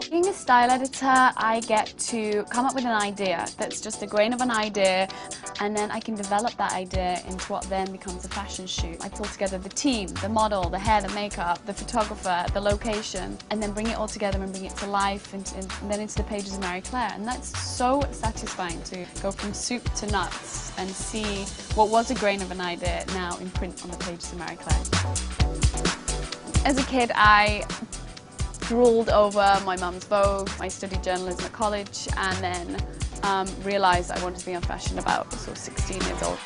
Being a style editor, I get to come up with an idea that's just a grain of an idea, and then I can develop that idea into what then becomes a fashion shoot. I pull together the team, the model, the hair, the makeup, the photographer, the location, and then bring it all together and bring it to life and then into the pages of Marie Claire. And that's so satisfying to go from soup to nuts and see what was a grain of an idea now in print on the pages of Marie Claire. As a kid, I drooled over my mum's Vogue. I studied journalism at college and then realised I wanted to be on fashion about 16 years old.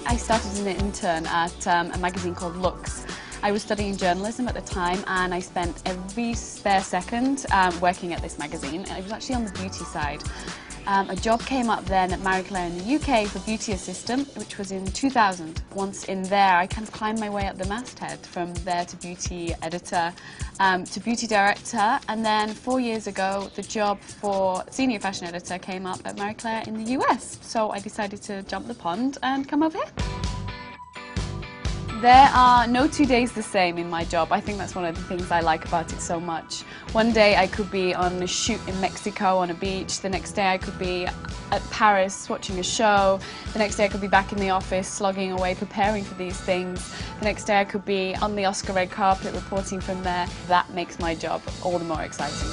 I started as an intern at a magazine called Lux. I was studying journalism at the time and I spent every spare second working at this magazine. I was actually on the beauty side. A job came up then at Marie Claire in the UK for beauty assistant, which was in 2000. Once in there, I kind of climbed my way up the masthead, from there to beauty editor, to beauty director, and then 4 years ago, the job for senior fashion editor came up at Marie Claire in the US. So I decided to jump the pond and come over here. There are no 2 days the same in my job. I think that's one of the things I like about it so much. One day I could be on a shoot in Mexico on a beach, the next day I could be at Paris watching a show, the next day I could be back in the office slogging away preparing for these things, the next day I could be on the Oscar red carpet reporting from there. That makes my job all the more exciting.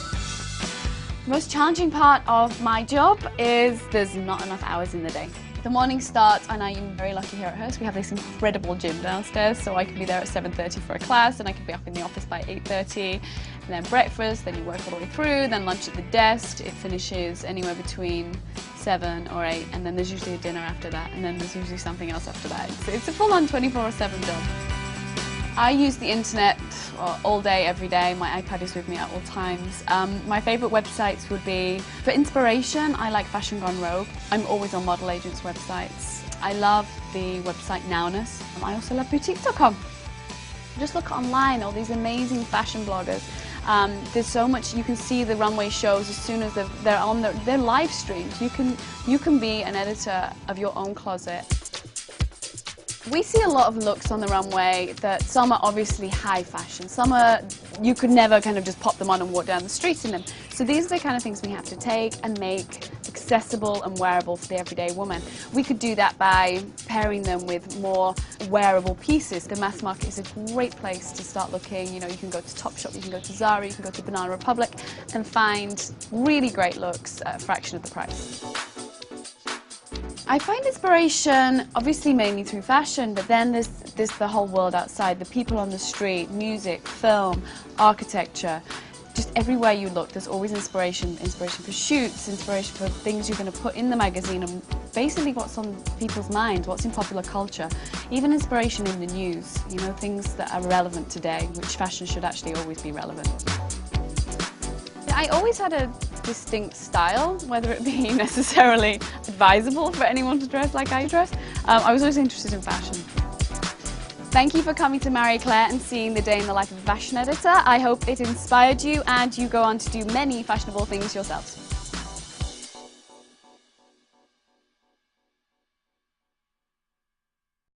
The most challenging part of my job is there's not enough hours in the day. The morning starts, and I am very lucky here at Hearst. We have this incredible gym downstairs, so I can be there at 7:30 for a class, and I can be up in the office by 8:30. And then breakfast, then you work all the way through, then lunch at the desk. It finishes anywhere between 7 or 8, and then there's usually a dinner after that, and then there's usually something else after that. It's a full-on 24/7 job. I use the internet all day, every day. My iPad is with me at all times. My favourite websites would be, for inspiration, I like Fashion Gone Rogue. I'm always on model agents' websites. I love the website Nowness. I also love boutique.com. Just look online, all these amazing fashion bloggers. There's so much, you can see the runway shows as soon as they're on their live streams. You can be an editor of your own closet. We see a lot of looks on the runway that some are obviously high fashion, some are, you could never kind of just pop them on and walk down the streets in them. So these are the kind of things we have to take and make accessible and wearable for the everyday woman. We could do that by pairing them with more wearable pieces. The mass market is a great place to start looking. You know, you can go to Topshop, you can go to Zara, you can go to Banana Republic and find really great looks at a fraction of the price. I find inspiration obviously mainly through fashion, but then there's the whole world outside, the people on the street, music, film, architecture. Just everywhere you look, there's always inspiration for shoots, inspiration for things you're going to put in the magazine, and basically what's on people's minds, what's in popular culture. Even inspiration in the news, you know, things that are relevant today, which fashion should actually always be relevant. I always had a distinct style, whether it be necessarily advisable for anyone to dress like I dress. I was always interested in fashion. Thank you for coming to Marie Claire and seeing the day in the life of a fashion editor. I hope it inspired you and you go on to do many fashionable things yourselves.